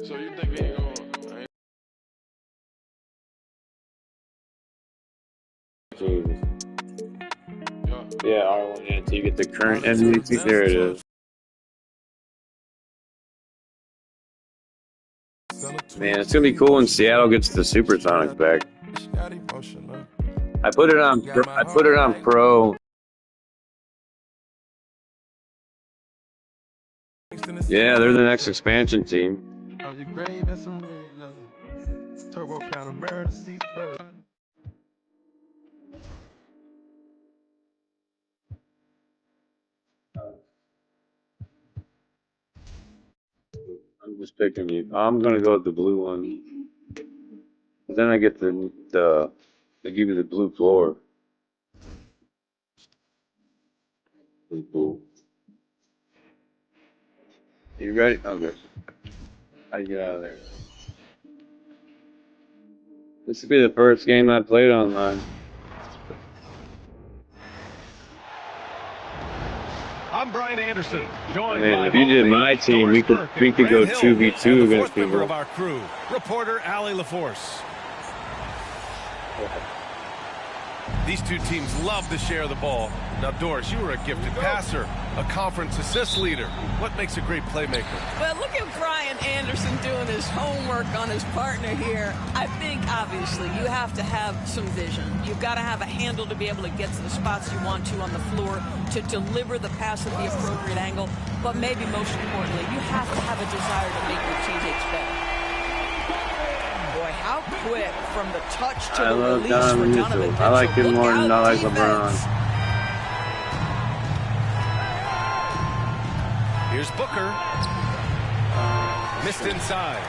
So you think he ain't gonna? Jesus. Yeah, R1 until you get the current MVP. There it is. Man, it's gonna be cool when Seattle gets the Supersonics back. I put it on Pro. Yeah, they're the next expansion team. I'm just picking you. I'm gonna go with the blue one. Then I get they give you the blue floor. Blue. You ready? Okay. How do you get out of there? This would be the first game I played online. I'm Brian Anderson. I mean, if you did my team, we could go 2v2 against people. Member of our crew, reporter Allie LaForce. These two teams love to share the ball. Now, Doris, you were a gifted passer, a conference assist leader. What makes a great playmaker? Well, look at Brian Anderson doing his homework on his partner here. I think, obviously, you have to have some vision. You've got to have a handle to be able to get to the spots you want to on the floor, to deliver the pass at the appropriate angle. But maybe most importantly, you have to have a desire to make your teammates better. Boy, how quick from the touch to the release for Donovan Mitchell. I like him more than I like LeBron. Here's Booker. Missed inside.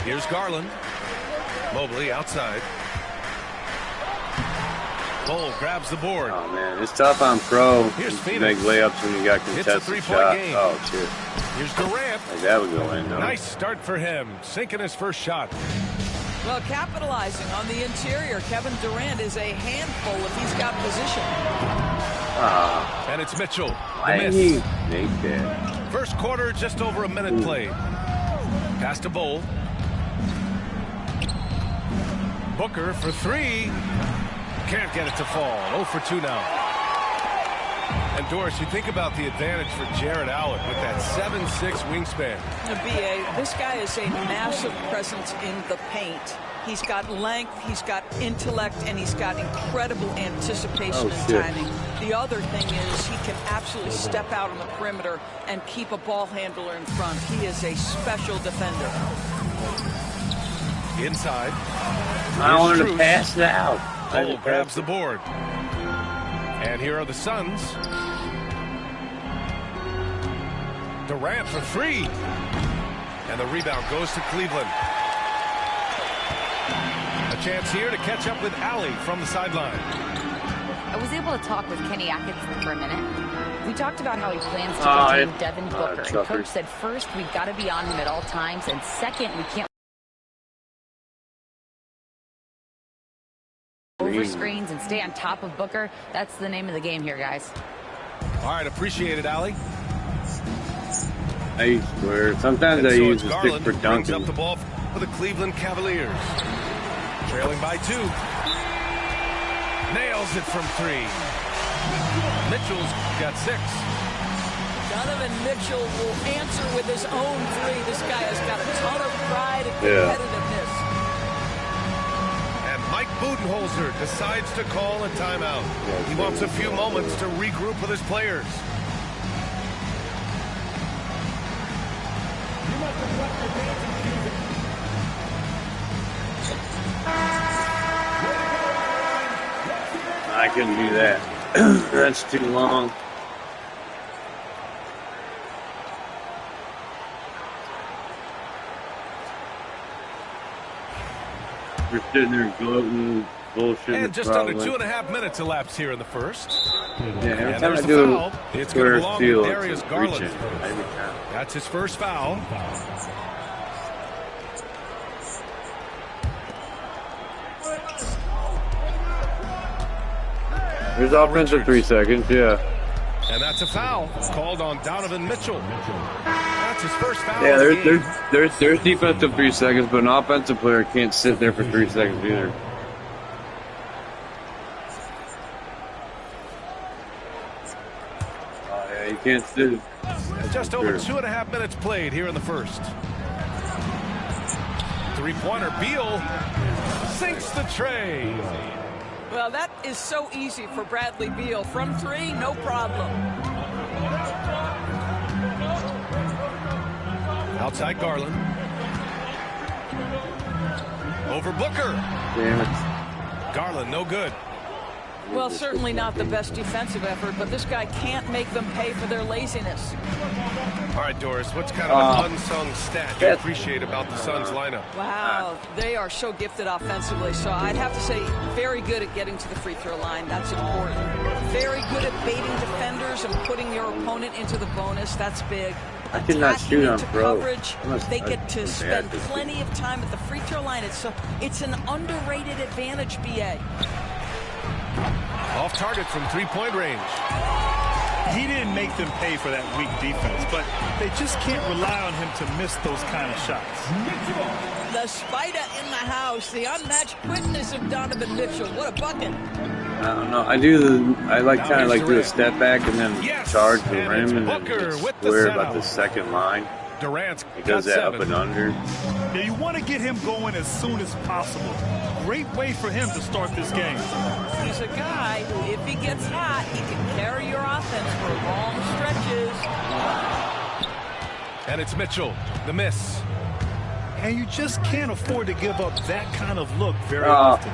Here's Garland. Mobley outside. Bull grabs the board. Oh man, it's tough on Pro. Here's to make layups when you got contested shots. Game. Oh shit. Here's Durant. Like that would go in. Nice start for him, sinking his first shot. Well, capitalizing on the interior, Kevin Durant is a handful if he's got position. And it's Mitchell. Why did he make that? First quarter, just over a minute played. Pass to Bull. Booker for three. Can't get it to fall. 0 for 2 now. And Doris, you think about the advantage for Jared Allen with that 7'6" wingspan. B.A., this guy is a massive presence in the paint. He's got length, he's got intellect, and he's got incredible anticipation and timing. The other thing is he can absolutely step out on the perimeter and keep a ball handler in front. He is a special defender. Inside. I wanted to pass it out. Cole grabs the board. And here are the Suns. Durant for three. And the rebound goes to Cleveland. A chance here to catch up with Allie from the sideline. I was able to talk with Kenny Atkinson for a minute. We talked about how he plans to contain Devin Booker. The coach said first, we've got to be on him at all times, and second, we can't over screens and stay on top of Booker. That's the name of the game here, guys. All right, appreciate it, Allie. I swear, sometimes I use the stick for dunking. Up the ball for the Cleveland Cavaliers. Trailing by 2. Nails it from 3. Mitchell's got 6. Donovan Mitchell will answer with his own 3. This guy has got a ton of pride and competitiveness. And Mike Budenholzer decides to call a timeout. He wants a few moments to regroup with his players. I couldn't do that. That's too long. We're sitting there gloating, bullshit. And just under 2.5 minutes elapsed here in the first. Yeah, every time I do it's going to belong to Darius it's Garland. That's his first foul. There's offensive 3 seconds, yeah. And that's a foul called on Donovan Mitchell. That's his first foul. Yeah, there's defensive 3 seconds, but an offensive player can't sit there for 3 seconds either. Yeah, you can't sit. Just over 2.5 minutes played here in the first. Three-pointer, Beal sinks the tray. Well, that is so easy for Bradley Beal. From 3, no problem. Outside Garland. Over Booker. Damn it. Garland, no good. Well, certainly not the best defensive effort, but this guy can't make them pay for their laziness. All right, Doris, what's kind of an unsung stat you appreciate about the Suns lineup? Wow, they are so gifted offensively, so I'd have to say very good at getting to the free throw line. That's important. Very good at baiting defenders and putting your opponent into the bonus. That's big. I cannot shoot on pro. Coverage, they get to spend plenty of time at the free throw line. It's an underrated advantage, BA. Off target from three-point range. He didn't make them pay for that weak defense, but they just can't rely on him to miss those kind of shots. The spider in the house, the unmatched quickness of Donovan Mitchell. What a bucket. I don't know. I kind of like do a step back and then charge the rim and then square about the second line. Durant's he does that 7. Up and under. Yeah, you want to get him going as soon as possible. Great way for him to start this game. He's a guy who, if he gets hot, he can carry your offense for long stretches. And it's Mitchell, the miss. And you just can't afford to give up that kind of look very often.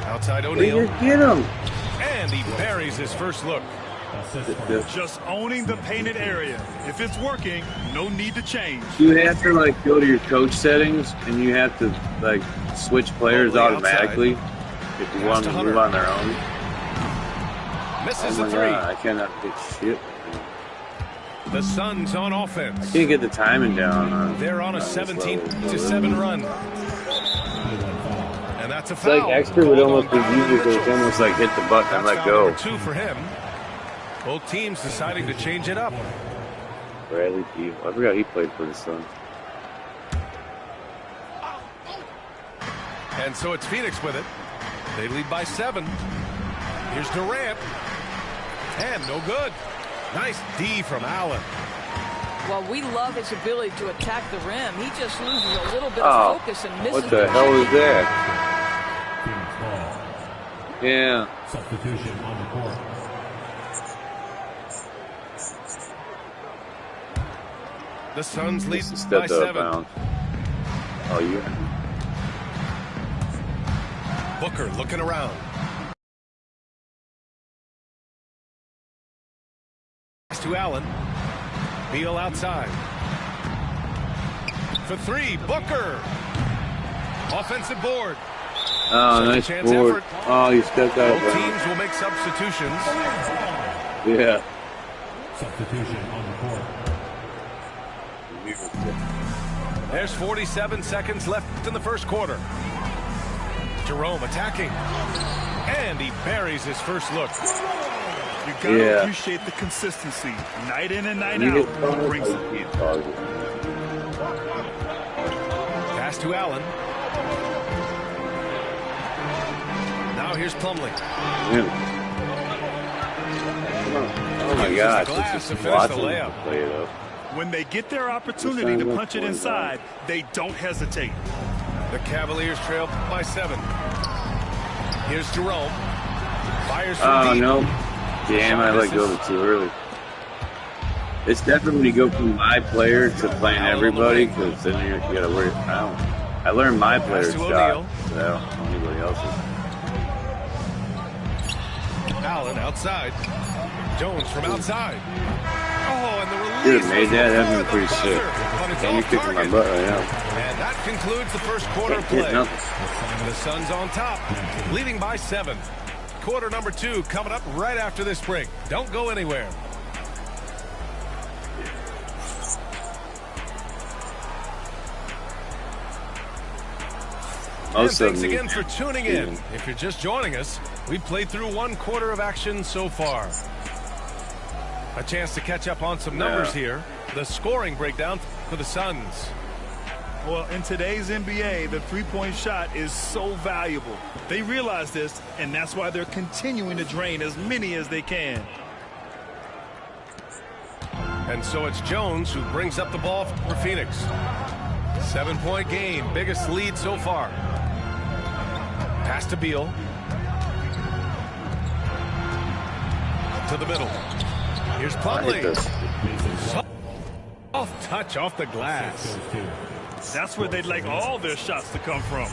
Outside O'Neal. Get him. And he buries his first look. Just owning the painted area. If it's working, no need to change. You have to go to your coach settings and you have to switch players automatically if you want them to move on their own. Misses the 3. I cannot get shit. The Suns on offense. I can't get the timing down. They're on a 17-7 run. And that's a foul. It's like extra would almost be easier because it's almost like hit the button and let go. 2 for him. Both teams deciding to change it up. Bradley Beal. I forgot he played for the Suns. And so it's Phoenix with it. They lead by 7. Here's Durant. And no good. Nice D from Allen. Well, we love his ability to attack the rim. He just loses a little bit of focus and misses. What the hell is that? Yeah. Substitution on the court. The Suns lead by 7. Oh, yeah. Booker looking around. To Allen. Beal outside. For 3, Booker. Offensive board. Oh, nice board. Effort. Oh, you stepped out. Both teams will make substitutions. Yeah. Substitution on the court. There's 47 seconds left in the first quarter. Jerome attacking. And he buries his first look. You gotta appreciate the consistency. Night in and night out. He brings it. Pass to Allen. Now here's Plumlee. Oh my God. Glass to finish the layup. When they get their opportunity to punch it inside, they don't hesitate. The Cavaliers trail by 7. Here's Jerome. Fires from deep. No. Damn, I let go too early. It's definitely when you go from my player to playing everybody, because then you gotta worry. I learned my player's shot, so I don't know anybody else's. Allen outside. Jones from outside. Oh, and the release. Dude, made that. That'd been pretty sick. And you're kicking my butt right now. And that concludes the first quarter play. The Suns on top, leading by 7. Quarter number 2 coming up right after this break. Don't go anywhere. And thanks again for tuning in. If you're just joining us, We've played through 1/4 of action so far. A chance to catch up on some numbers here. The scoring breakdown for the Suns. Well, in today's NBA, the three-point shot is so valuable. They realize this, and that's why they're continuing to drain as many as they can. And so it's Jones who brings up the ball for Phoenix. 7-point game, biggest lead so far. Pass to Beal. To the middle. Here's Plumlee. Soft touch off the glass. That's where they'd like all their shots to come from.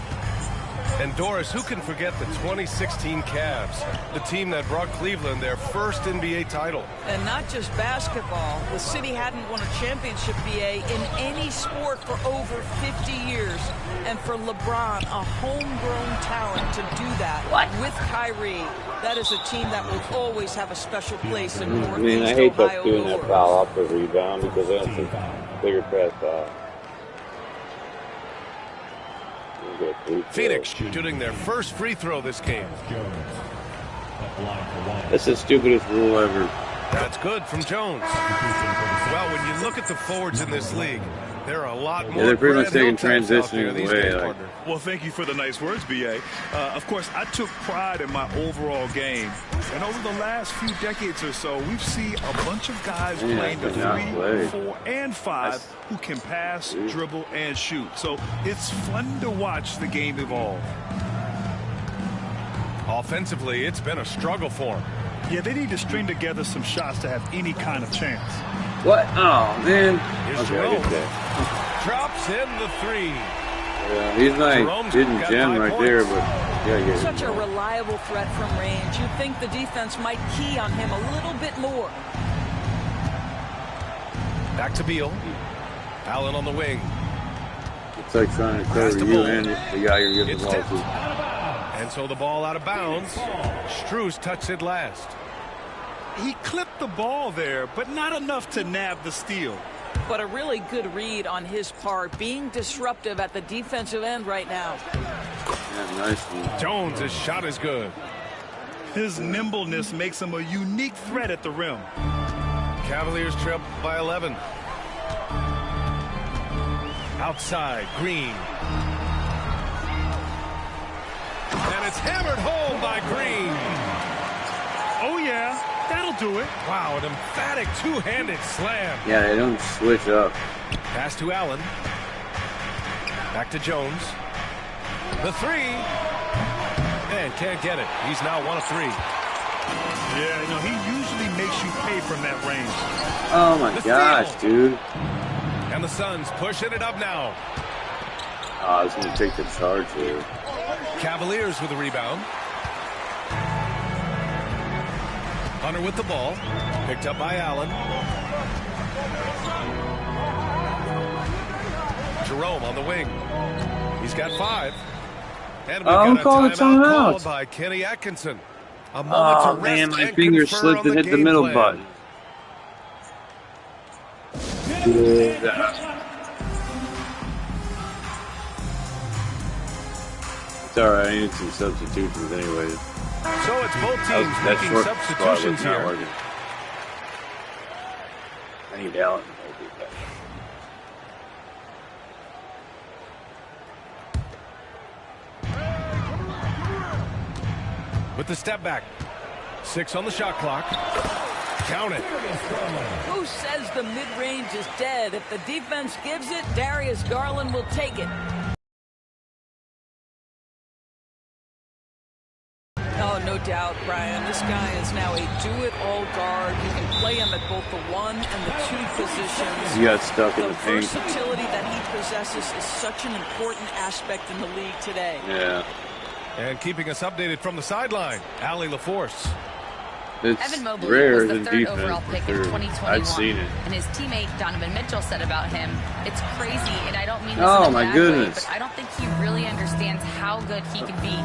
And Doris, who can forget the 2016 Cavs, the team that brought Cleveland their first NBA title? And not just basketball. The city hadn't won a championship, BA, in any sport for over 50 years. And for LeBron, a homegrown talent, to do that with Kyrie, that is a team that will always have a special place in Northeast Ohio. I mean, I hate that doing that foul off the rebound because that's a bigger pass foul. Phoenix shooting their first free throw this game. That's the stupidest rule ever. That's good from Jones. Well, when you look at the forwards in this league, there are a lot more. Yeah, they're pretty much taking transitioning these away. days, Like, well, thank you for the nice words, B.A. Of course, I took pride in my overall game. And over the last few decades or so, we've seen a bunch of guys playing the 3, 4, and 5 who can pass, dribble, and shoot. So it's fun to watch the game evolve. Offensively, it's been a struggle for them. Yeah, they need to string together some shots to have any kind of chance. what? Oh, man. Here's Jerome. Drops in the 3. Yeah, he's like hidden gem right there, but yeah. Such a reliable threat from range. You'd think the defense might key on him a little bit more. Back to Beal. Allen on the wing. It's like trying to cover you and the guy you're giving the ball to. And so the ball out of bounds. Strus touched it last. He clipped the ball there, but not enough to nab the steal. But a really good read on his part, being disruptive at the defensive end right now. Yeah, nice one. Jones' shot is good. His nimbleness makes him a unique threat at the rim. Cavaliers trail by 11. Outside, Green. And it's hammered home by Green. Oh, yeah, that'll do it. Wow, an emphatic two-handed slam. Yeah, they don't switch up. Pass to Allen. Back to Jones. The 3. And can't get it. He's now 1 of 3. Yeah, you know, he usually makes you pay from that range. Oh, my gosh, dude. And the Suns pushing it up now. Oh, I was going to take the charge here. Cavaliers with a rebound. Hunter with the ball. Picked up by Allen. Jerome on the wing. He's got 5. And we've got a timeout called by Kenny Atkinson. A moment to rest, man, my and finger confer slipped on and hit the middle button. It's alright, I need some substitutions anyway. So it's both teams making substitutions here. I need Allen. With the step back. 6 on the shot clock. Count it. Who says the mid-range is dead? If the defense gives it, Darius Garland will take it. Oh, no doubt, Brian. This guy is now a do-it-all guard. You can play him at both the 1 and the 2 positions. He got stuck in the paint. The versatility that he possesses is such an important aspect in the league today. Yeah. And keeping us updated from the sideline, Allie LaForce. It's Evan Mobley rare was the in 3rd defense, overall pick in 2021. I've seen it. And his teammate Donovan Mitchell said about him, "It's crazy, and I don't mean this Oh, in a my bad goodness. way, but I don't think he really understands how good he can be.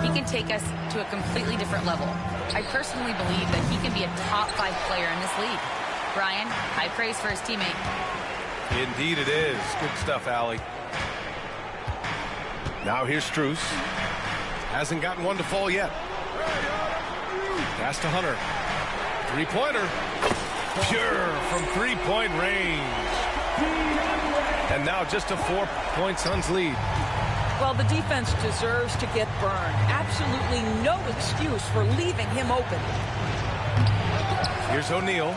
He can take us to a completely different level. I personally believe that he can be a top 5 player in this league." Brian, high praise for his teammate. Indeed it is. Good stuff, Allie. Now here's Strus. Hasn't gotten one to fall yet. Pass to Hunter. Three-pointer. Pure from three-point range. And now just a 4-point Suns lead. Well, the defense deserves to get burned. Absolutely no excuse for leaving him open. Here's O'Neal.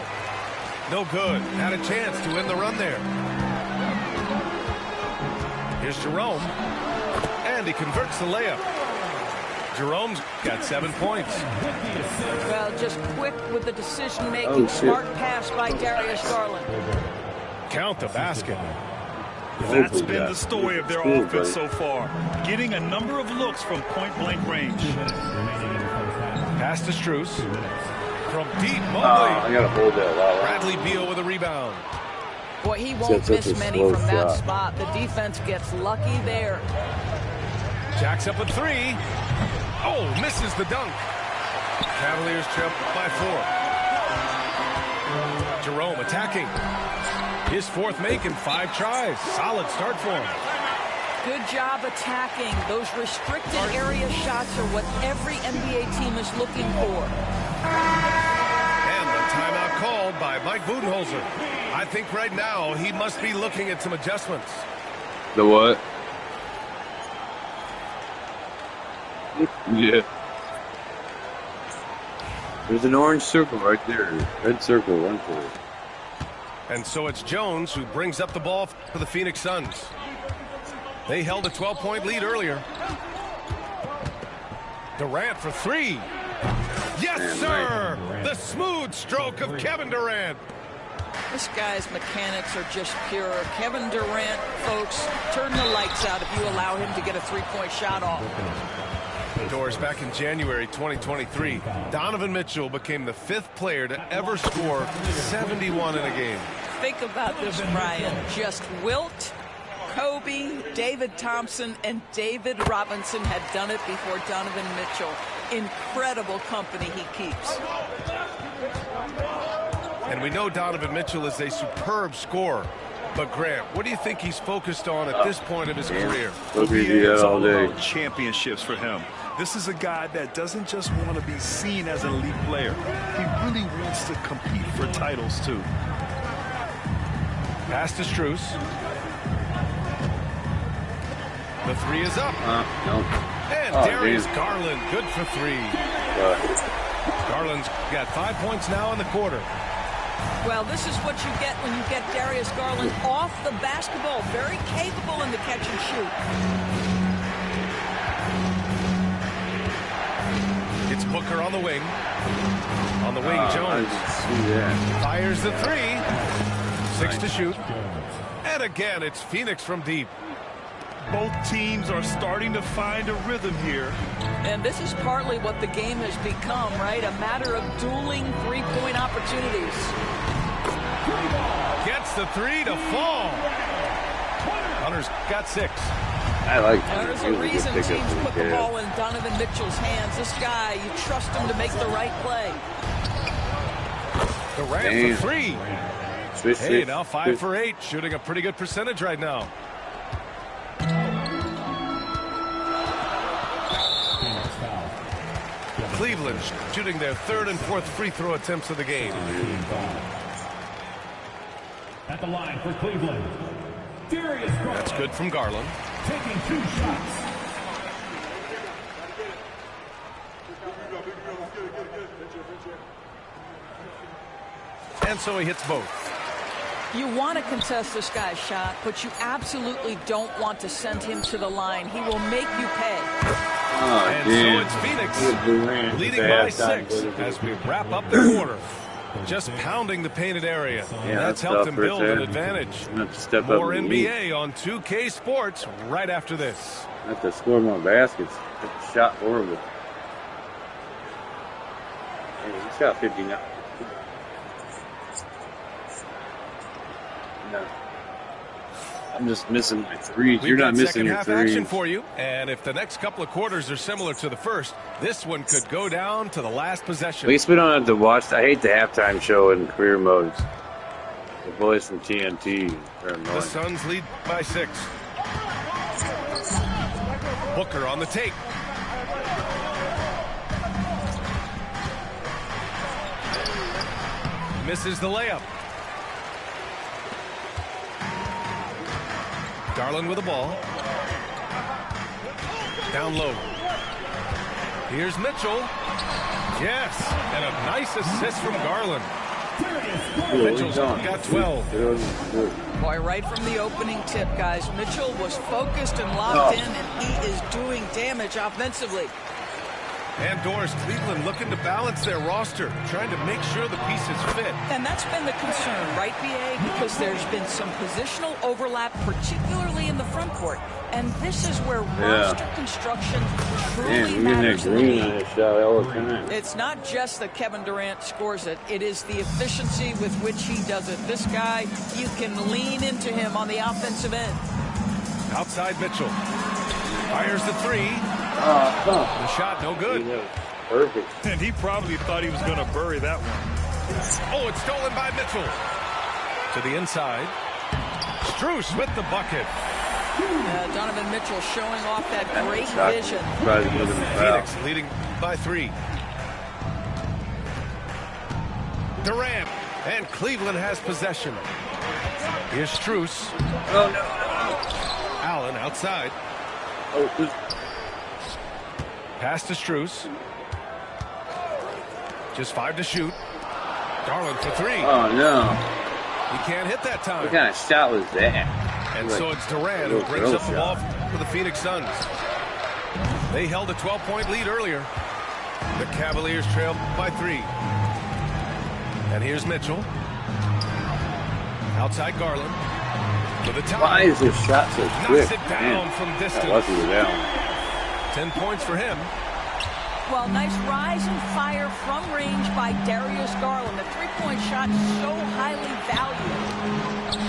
No good. Had a chance to win the run there. Here's Jerome. And he converts the layup. Jerome's got 7 points. Well, just quick with the decision-making. Smart pass by Darius Garland. Count the basket. That's been the story of their offense so far. Getting a number of looks from point-blank range. Pass to Strus. From deep, Mobley. I gotta hold that loud. Bradley Beal with a rebound. Boy, he won't miss many from that spot. The defense gets lucky there. Jacks up a three. Oh, misses the dunk. Cavaliers trail by 4. Jerome attacking. His 4th make in 5 tries. Solid start for him. Good job attacking. Those restricted area shots are what every NBA team is looking for. And the timeout called by Mike Budenholzer. I think right now he must be looking at some adjustments. The what? Yeah. There's an orange circle right there. Red circle, run for it. And so it's Jones who brings up the ball for the Phoenix Suns. They held a 12-point lead earlier. Durant for 3. Yes, sir! The smooth stroke of Kevin Durant. This guy's mechanics are just pure. Kevin Durant, folks, turn the lights out if you allow him to get a 3-point shot off. Doors back in January 2023. Donovan Mitchell became the 5th player to ever score 71 in a game. Think about this, Brian. Just Wilt, Kobe, David Thompson, and David Robinson had done it before Donovan Mitchell. Incredible company he keeps. And we know Donovan Mitchell is a superb scorer. But Grant, what do you think he's focused on at this point of his career? It's all about championships for him. This is a guy that doesn't just want to be seen as an elite player. He really wants to compete for titles, too. Pass to Strus. The 3 is up. No. And Darius Garland, good for 3. Garland's got 5 points now in the quarter. Well, this is what you get when you get Darius Garland off the basketball. Very capable in the catch and shoot. It's Booker on the wing. On the wing, Jones. Fires the 3. 6 to shoot. And again, it's Phoenix from deep. Both teams are starting to find a rhythm here. And this is partly what the game has become, right? A matter of dueling 3-point opportunities. Gets the 3 to fall. Hunter's got 6. I like that. There's a reason teams put the ball in Donovan Mitchell's hands. This guy, you trust him to make the right play. Durant for 3. Hey, now 5 for 8. Shooting a pretty good percentage right now. Cleveland shooting their 3rd and 4th free throw attempts of the game. At the line for Cleveland, Darius Garland. That's good from Garland. Taking 2 shots. And so he hits both. You want to contest this guy's shot, but you absolutely don't want to send him to the line. He will make you pay. And so it's Phoenix leading by 6 as we wrap up the quarter. Just pounding the painted area. That's helped him build an advantage. More NBA on 2K Sports right after this. I have to score more baskets. Shot horrible. He shot 59. No. I'm just missing my 3s. You're not missing your 3s. Second half action for you. And if the next couple of quarters are similar to the first, this one could go down to the last possession. At least we don't have to watch. I hate the halftime show in career modes. The boys from TNT. The Suns lead by 6. Booker on the take. misses the layup. Garland with the ball. Down low. Here's Mitchell. Yes, and a nice assist from Garland. Mitchell's got 12. Boy, right from the opening tip, guys, Mitchell was focused and locked in, and he is doing damage offensively. And Doris, Cleveland looking to balance their roster, trying to make sure the pieces fit. And that's been the concern, right, BA? Because there's been some positional overlap, particularly in the front court. And this is where roster construction truly matters in the league. It's not just that Kevin Durant scores it. It is the efficiency with which he does it. This guy, you can lean into him on the offensive end. Outside Mitchell. Fires the three. The shot no good. Perfect. And he probably thought he was going to bury that one. Oh, it's stolen by Mitchell. To the inside. Strus with the bucket. Donovan Mitchell showing off that great vision. Phoenix leading by 3. Durant. And Cleveland has possession. Here's Strus. Oh, no. Allen outside. Pass to Strus. Just 5 to shoot. Garland for 3. Oh, no. He can't hit that time. What kind of shot was that? And so it's Durant who brings up the ball for the Phoenix Suns. They held a 12-point lead earlier. The Cavaliers trail by 3. And here's Mitchell. Outside Garland. To the top. Why is this shot so quick? Knocks it down from distance. Lucky with that one. 10 points for him. Well, nice rise and fire from range by Darius Garland. The three-point shot is so highly valued.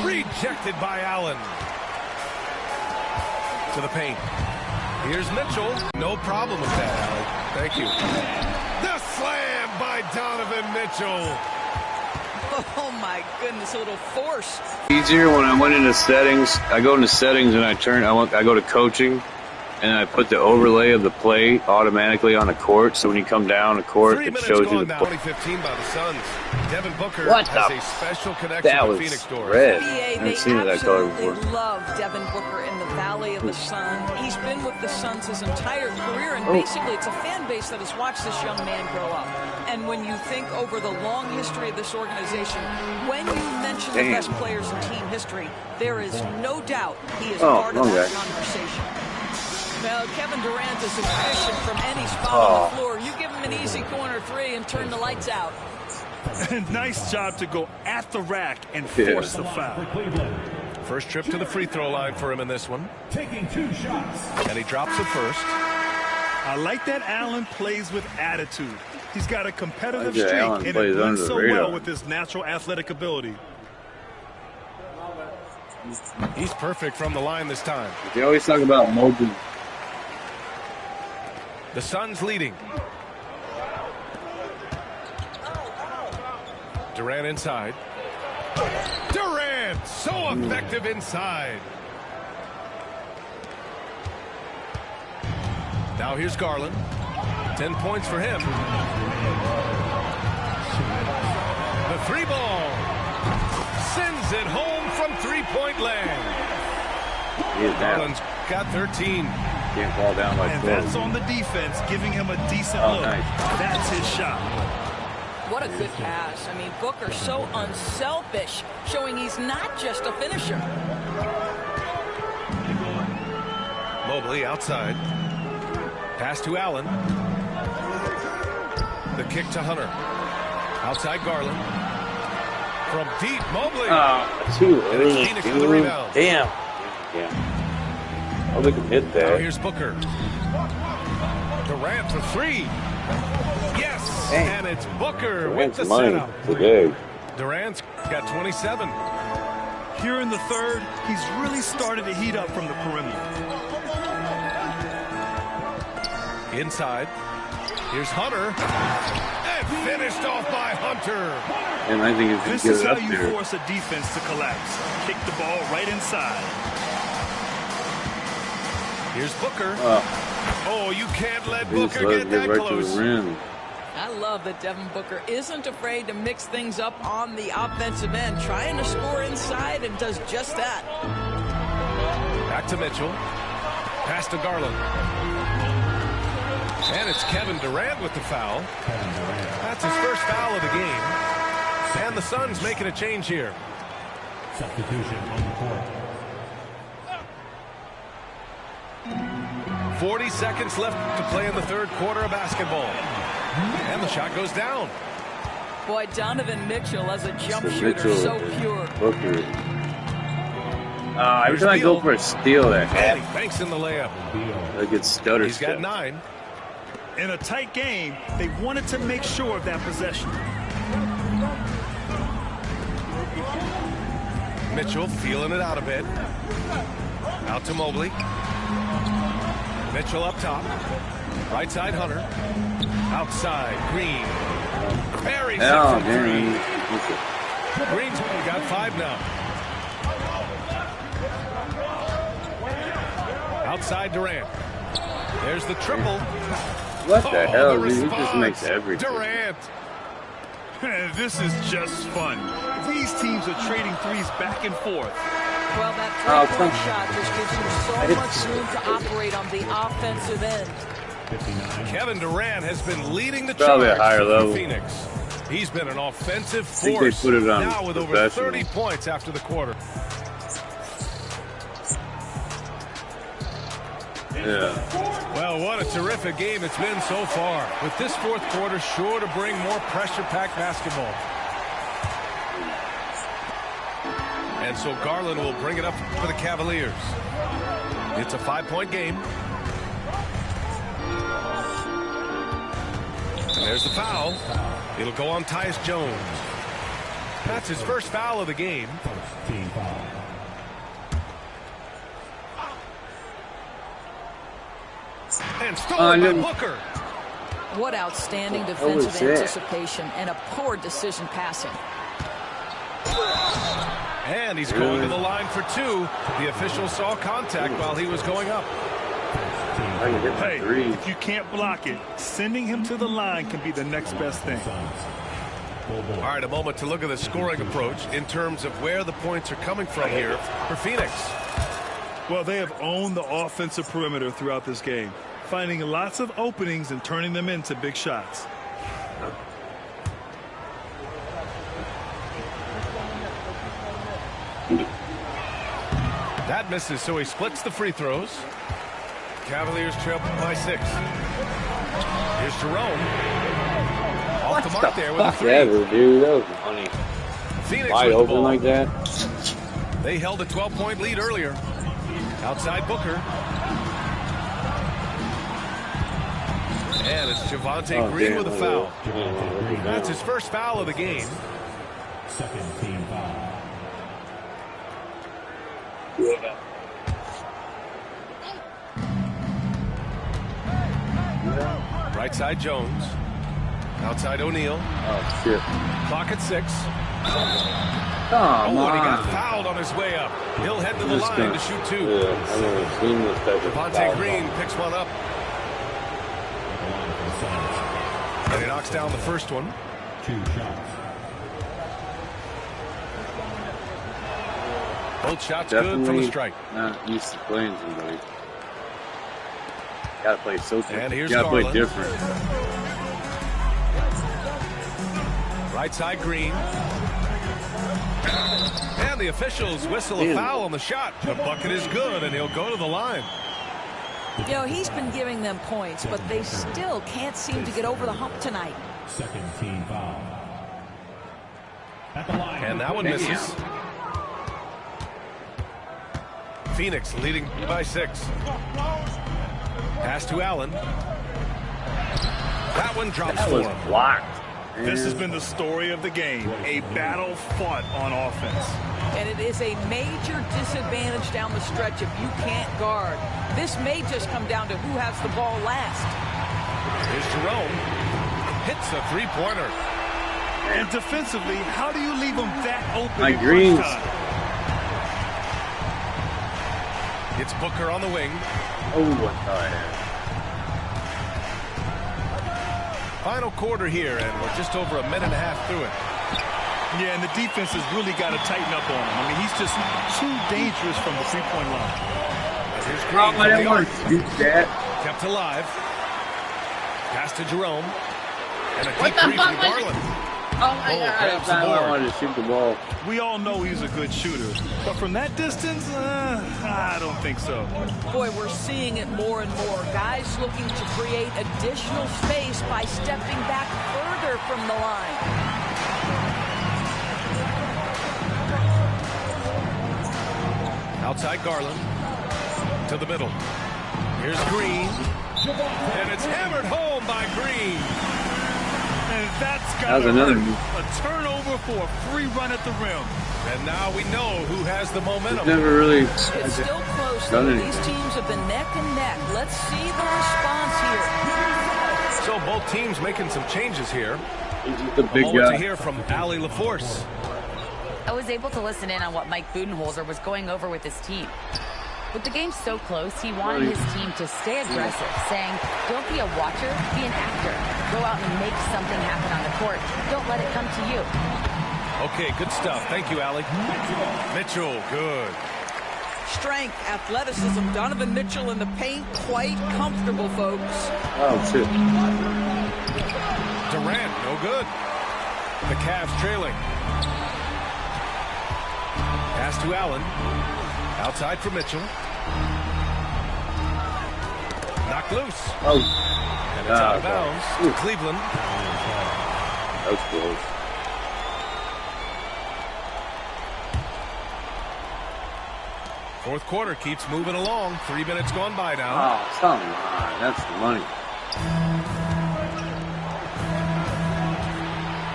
Rejected by Allen. To the paint. Here's Mitchell. No problem with that, Allen. Thank you. The slam by Donovan Mitchell. Oh, my goodness, a little force. Easier when I went into settings. I go into settings and I go to coaching. And I put the overlay of the play automatically on the court, so when you come down the court, it shows you the play. 2015 by the Suns. Devin Booker What has the? a special connection That with was Phoenix Doors. red. BA, I they haven't seen that color absolutely before. love Devin Booker in the Valley of the Sun. He's been with the Suns his entire career, and basically it's a fan base that has watched this young man grow up. And when you think over the long history of this organization, when you mention the best players in team history, there is no doubt he is part of that conversation. Well, Kevin Durant is efficient from any spot on the floor. You give him an easy corner 3 and turn the lights out. Nice job to go at the rack and force the foul. First trip to the free throw line for him in this one. Taking 2 shots. And he drops it first. I like that Allen plays with attitude. He's got a competitive streak, Allen and plays it blends under so the radar. well with his natural athletic ability. He's perfect from the line this time. They always talk about Mobley. The Suns leading. Durant inside. Durant, so effective inside. Now here's Garland. 10 points for him. The 3 ball. Sends it home from 3-point land. Garland's got 13. Can't fall down like and 12. that's on the defense, giving him a decent look. Nice. That's his shot. What a good pass. I mean, Booker so unselfish, showing he's not just a finisher. Mobley outside. Pass to Allen. The kick to Hunter. Outside Garland. From deep, Mobley. Too early. Phoenix with the rebound. Damn. Yeah. Oh, they can hit Now that. here's Booker. Durant for 3. Yes, Dang. and it's Booker Durant's with the money setup. today. Durant's got 27. Here in the third, he's really started to heat up from the perimeter. Inside. Here's Hunter. And finished off by Hunter. And I think if This you is get how it up you there. force a defense to collapse. Kick the ball right inside. Here's Booker. Oh, you can't let He just Booker let get it that get right close. to the rim. I love that Devin Booker isn't afraid to mix things up on the offensive end, trying to score inside, and does just that. Back to Mitchell. Pass to Garland. And it's Kevin Durant with the foul. That's his first foul of the game. And the Suns making a change here. Substitution on the court. 40 seconds left to play in the third quarter of basketball. And the shot goes down. Boy, Donovan Mitchell as a jump shooter, so pure. Booker. Every time I go for a steal, that And he banks in the layup. I get stutter. He's got 9. In a tight game, they wanted to make sure of that possession. Mitchell feeling it out a bit. Out to Mobley. Mitchell up top. Right side, Hunter. Outside, Green. Buries it from 3. Green's got 5 now. Outside Durant. There's the triple. What the hell, dude? He just makes everything. Durant. This is just fun. These teams are trading threes back and forth. Well, that three-point shot just gives you so much room to operate on the offensive end. Kevin Durant has been leading the Probably charge a higher level. for Phoenix. He's been an offensive I think force they put it on now with over 30 points after the quarter. Yeah. Well, what a terrific game it's been so far. With this fourth quarter sure to bring more pressure-packed basketball. And so Garland will bring it up for the Cavaliers. It's a 5-point game. And there's the foul. It'll go on Tyus Jones. That's his first foul of the game. Team foul. And stolen by Booker. What outstanding defensive anticipation and a poor decision passing. And he's going to the line for 2. The official saw contact while he was going up. Hey, if you can't block it, sending him to the line can be the next best thing. All right, a moment to look at the scoring approach in terms of where the points are coming from here for Phoenix. Well, they have owned the offensive perimeter throughout this game, finding lots of openings and turning them into big shots. That misses, so he splits the free throws. Cavaliers trail by 6. Here's Jerome. Off the mark there with a 3. Ever, dude. That was funny. Phoenix Wide with the open ball. like that. They held a 12-point lead earlier. Outside Booker. And it's Javonte Green with a foul. That's his first foul of the game. Second team foul. Right side Jones. Outside O'Neal. Oh, shit. Clock at 6. Come Oh, and he got on. fouled on his way up. He'll head to the line to shoot 2. Yeah, I've never seen this type of Javonte foul. Green picks one up. And he knocks down the first one. 2 shots. Both shots good from the strike. Not used to playing somebody. Gotta play so different. And here's Gotta play Garland. different. Right side Green. And the officials whistle a foul on the shot. The bucket is good, and he'll go to the line. You know, he's been giving them points, but they still can't seem to get over the hump tonight. Second team foul. At the line. And that one misses. Phoenix leading by 6. Pass to Allen. That one drops That for was him. blocked. This has been the story of the game, a battle fought on offense. And it is a major disadvantage down the stretch if you can't guard. This may just come down to who has the ball last. Here's Jerome. Hits a three-pointer. And defensively, how do you leave them that open? My in crunch greens. time? It's Booker on the wing. Oh, what the heck? Final quarter here, and we're just over a minute and a half through it. Yeah, and the defense has really got to tighten up on him. I mean, he's just too dangerous from the three-point line. Here's Green. I didn't want to shoot that. Kept alive. Pass to Jerome. And a deep three from Garland. Oh my God! I wanted to shoot the ball. We all know he's a good shooter, but from that distance, I don't think so. Boy, we're seeing it more and more. Guys looking to create additional space by stepping back further from the line. Outside Garland. To the middle. Here's Green. And it's hammered home by Green. And that's got another a turnover for a free run at the rim. And now we know who has the momentum. Never really. It's still close, though. These teams have been neck and neck. Let's see the response here. So both teams making some changes here. He's just a big moment guy. to hear from Allie LaForce. I was able to listen in on what Mike Budenholzer was going over with his team. With the game so close, he wanted his team to stay aggressive, saying, don't be a watcher, be an actor. Go out and make something happen on the court. Don't let it come to you. Okay, good stuff. Thank you, Allie. Mitchell, good. Strength, athleticism, Donovan Mitchell in the paint, quite comfortable, folks. Oh, shit. Durant, no good. The Cavs trailing. Pass to Allen. Outside for Mitchell. Knocked loose. Oh. And it's out of bounds to Cleveland. That was close. Fourth quarter keeps moving along. 3 minutes gone by now. Oh, come on. That's the money.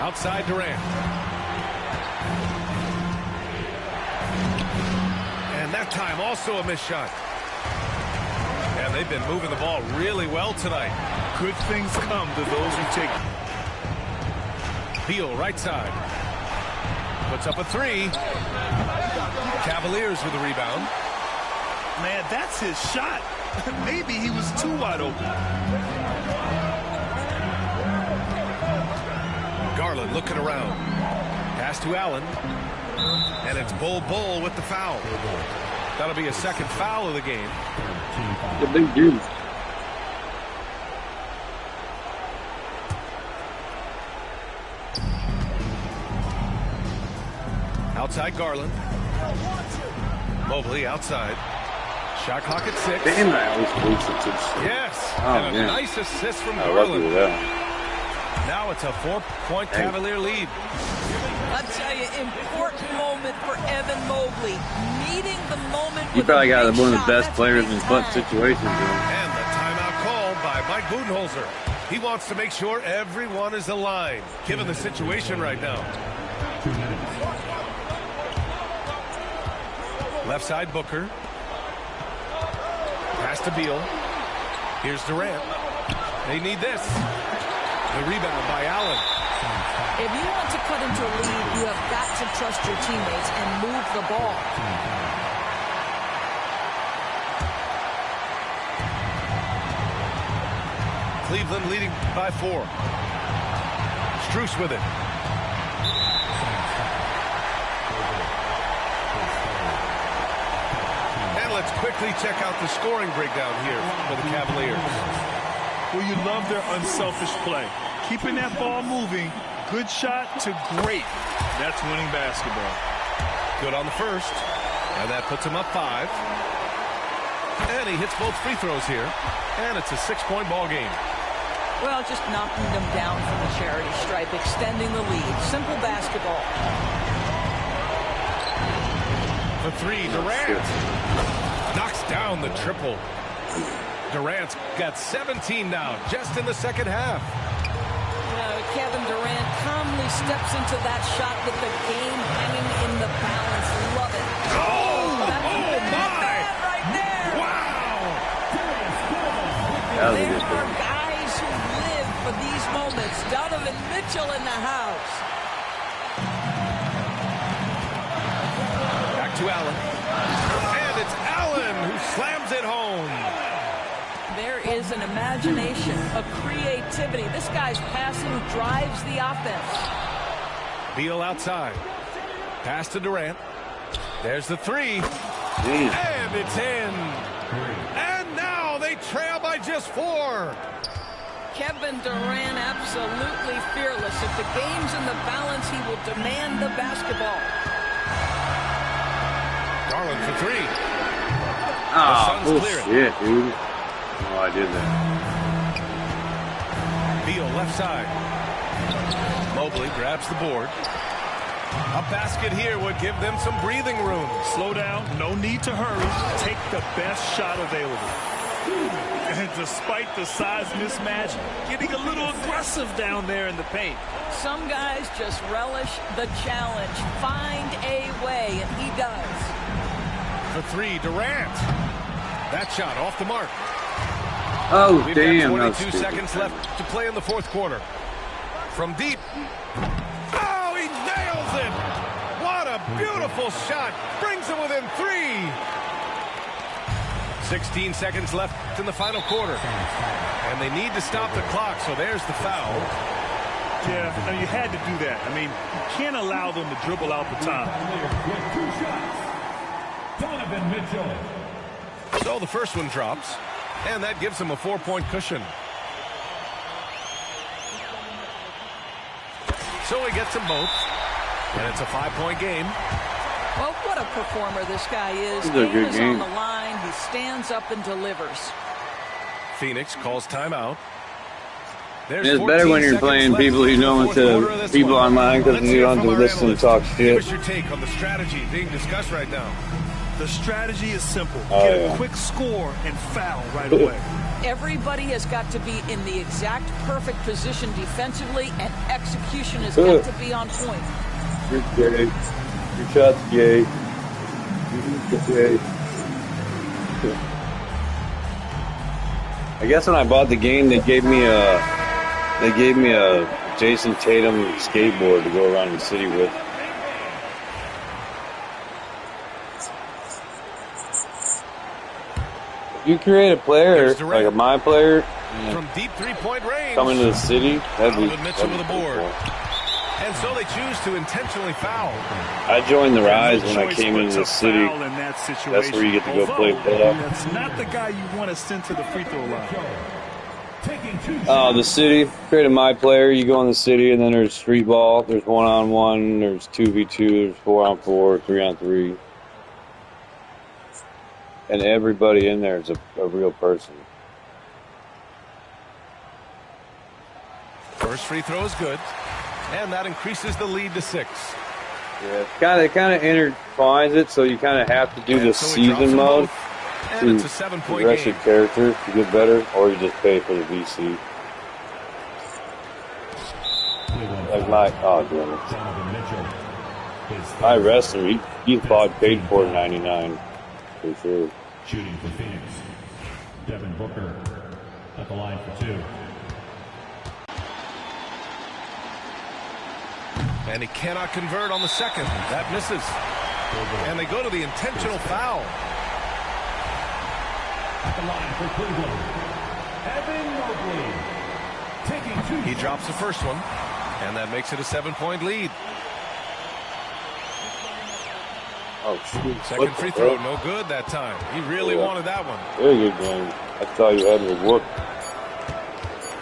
Outside Durant. And that time also a missed shot. And they've been moving the ball really well tonight. Good things come to those who take. Beal, right side. Puts up a three. Cavaliers with the rebound. Man, that's his shot. Maybe he was too wide open. Garland looking around. Pass to Allen. And it's Bull with the foul. That'll be a second foul of the game. The big dude. Outside Garland. Mobley outside. Shot clock at 6. Damn, I always lose it to shit. Yes. Oh, and a man. nice assist from I love Garland. that. Now it's a 4-point Cavalier lead. I'll tell you, important moment for Evan Mobley. Meeting the moment You with probably a got big one of the shot. best That's players big in clutch time. situations. Dude. And the timeout called by Mike Budenholzer. He wants to make sure everyone is aligned, given the situation right now. Left side Booker. Pass to Beal. Here's Durant. They need this. The rebound by Allen. If you want to cut into a lead, you have got to trust your teammates and move the ball. Cleveland leading by 4. Strus with it. And let's quickly check out the scoring breakdown here for the Cavaliers. Well, you love their unselfish play. Keeping that ball moving, good shot to great. That's winning basketball. Good on the first. And that puts him up 5. And he hits both free throws here. And it's a 6-point ball game. Well, just knocking them down from the charity stripe, extending the lead. Simple basketball. The 3, Durant. Knocks down the triple. Durant's got 17 now, just in the second half. Kevin Durant calmly steps into that shot with the game hanging in the balance. Love it. My! Right there. Wow! That was a There good are thing. guys who live for these moments. Donovan Mitchell in the house. Back to Allen. And it's Allen who slams it home. There is an imagination, a creativity. This guy's passing drives the offense. Beal outside. Pass to Durant. There's the three. Jeez. And it's in. And now they trail by just 4. Kevin Durant absolutely fearless. If the game's in the balance, he will demand the basketball. Garland for 3. Oh, bullshit, dude. Oh, I did that. Beal left side. Mobley grabs the board. A basket here would give them some breathing room. Slow down. No need to hurry. Take the best shot available. And despite the size mismatch, getting a little aggressive down there in the paint. Some guys just relish the challenge. Find a way, and he does. For 3, Durant. That shot off the mark. Oh, We've damn. got 22 seconds left to play in the 4th quarter. From deep. Oh, he nails it. What a beautiful shot. Brings him within 3. 16 seconds left in the final quarter. And they need to stop the clock, so there's the foul. Yeah, I mean, you had to do that. I mean, you can't allow them to dribble out the top. Donovan Mitchell. So the first one drops, and that gives them a 4-point cushion. So he gets them both, and it's a 5-point game. Well, what a performer this guy is. This is a good Game is on game. the line. He stands up and delivers. Phoenix calls timeout. It's better when you're playing people you know instead of people online because you don't have to listen and talk shit. Give us your take on the strategy being discussed right now. The strategy is simple. Oh, Get yeah. a quick score and foul right away. Everybody has got to be in the exact perfect position defensively, and execution has got to be on point. You're gay. Your shot's gay. You're gay. I guess when I bought the game, they gave me a Jason Tatum skateboard to go around the city with. If you create a player, like my player, From deep 3-point range. coming to the city, that'd be Donovan Mitchell with a pretty board. cool. And so they choose to intentionally foul. I joined the Rise when I Choice came but into to the city. foul in that situation. That's where you get to go play Although, playoff. That's not the guy you want to send to the free throw line. Taking 2 The city, created my player, you go in the city, and then there's street ball, there's 1-on-1, there's 2v2, there's 4-on-4, 3-on-3. And everybody in there is a real person. First free throw is good. And that increases the lead to 6. Yeah, it kind of intertwines it, so you kind of have to do the So he drops season them mode both, and it's a 7-point progress game. your character to get better, or you just pay for the VC. Like my, oh damn it. Donovan Mitchell. I wrestler, he thought paid for $99 for sure. Shooting for Phoenix. Devin Booker at the line for 2. And he cannot convert on the second. That misses. And they go to the intentional foul. At the line for Cleveland. Evan Mobley. Taking 2. He drops the first one. And that makes it a 7-point lead. Oh shoot. Second free throw, no good that time. He really wanted that one. Very good game. I thought you had me whooped.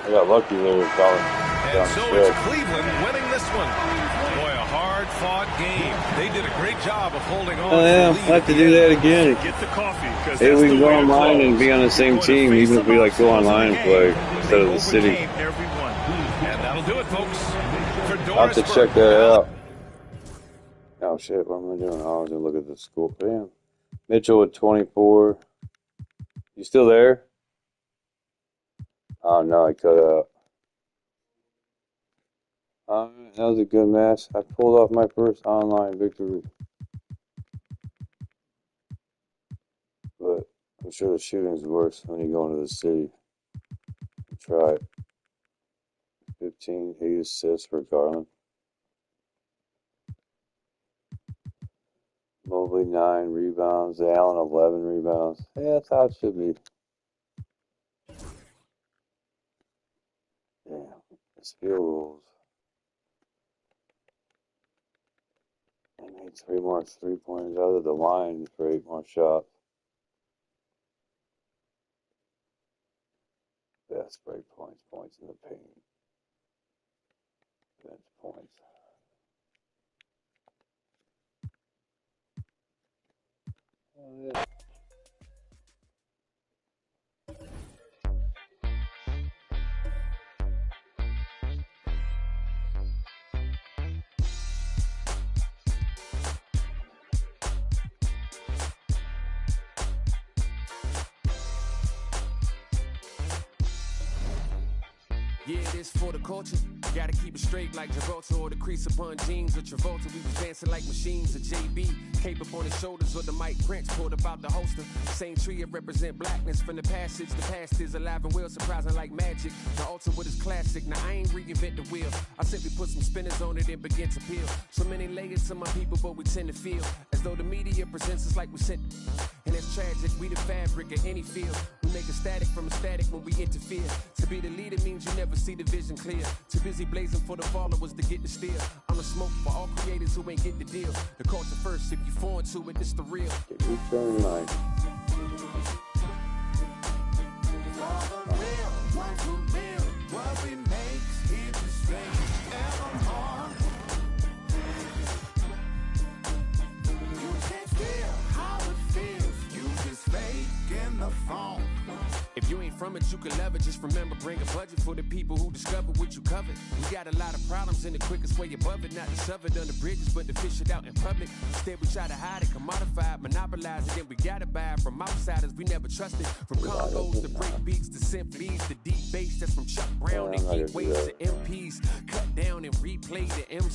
I got lucky there with Colin. And so it's Cleveland winning this one. Boy, a hard-fought game. They did a great job of holding on. Oh yeah, to the lead. I have to do that again. Get the coffee. Maybe we can go online and be on the same team, even if we like go online and play instead of the city. And that'll do it, folks. For I'll have to Doris check that out. Oh shit, what am I doing? Oh, I was gonna look at the score. Damn. Mitchell with 24. You still there? Oh no, I cut out. That was a good match. I pulled off my first online victory. But I'm sure the shooting's worse when you go into the city. Try it. 15, 8 assists for Garland. Mobley 9 rebounds. Allen 11 rebounds. Yeah, that's how it should be. It's field goals. They made 3 more 3-pointers out of the line for 8 more shots. Best break points, points in the paint. Bench points. Oh, yeah. Yeah, it is for the culture. Gotta keep it straight like Travolta or the crease upon jeans. Or Travolta, we was dancing like machines. Or JB, cape up on his shoulders, or the Mike Prince pulled up out the holster. Same tree, it represent blackness from the passage. The past is alive and well, surprising like magic. The ultimate is classic. Now I ain't reinvent the wheel. I simply put some spinners on it and begin to peel. So many layers to my people, but we tend to feel as though the media presents us like we sent. And it's tragic, we the fabric of any field. We make a static from a static when we interfere. To be the leader means you never see the vision clear. Too busy blazing for the followers to get the steal. I'm the smoke for all creators who ain't get the deal. The culture first, if you foreign to it, it's the real. Return line. If you ain't from it, you can love it. Just remember, bring a budget for the people who discover what you covered. We got a lot of problems, and the quickest way above it, not to shove it under bridges, but to fish it out in public. Instead, we try to hide it, commodify it, monopolize it, then we gotta buy it from outsiders we never trusted. From combos to break beats to symphonies to deep bass, that's from Chuck Brown and Keith Waits to MPs. Cut down and replay the MC.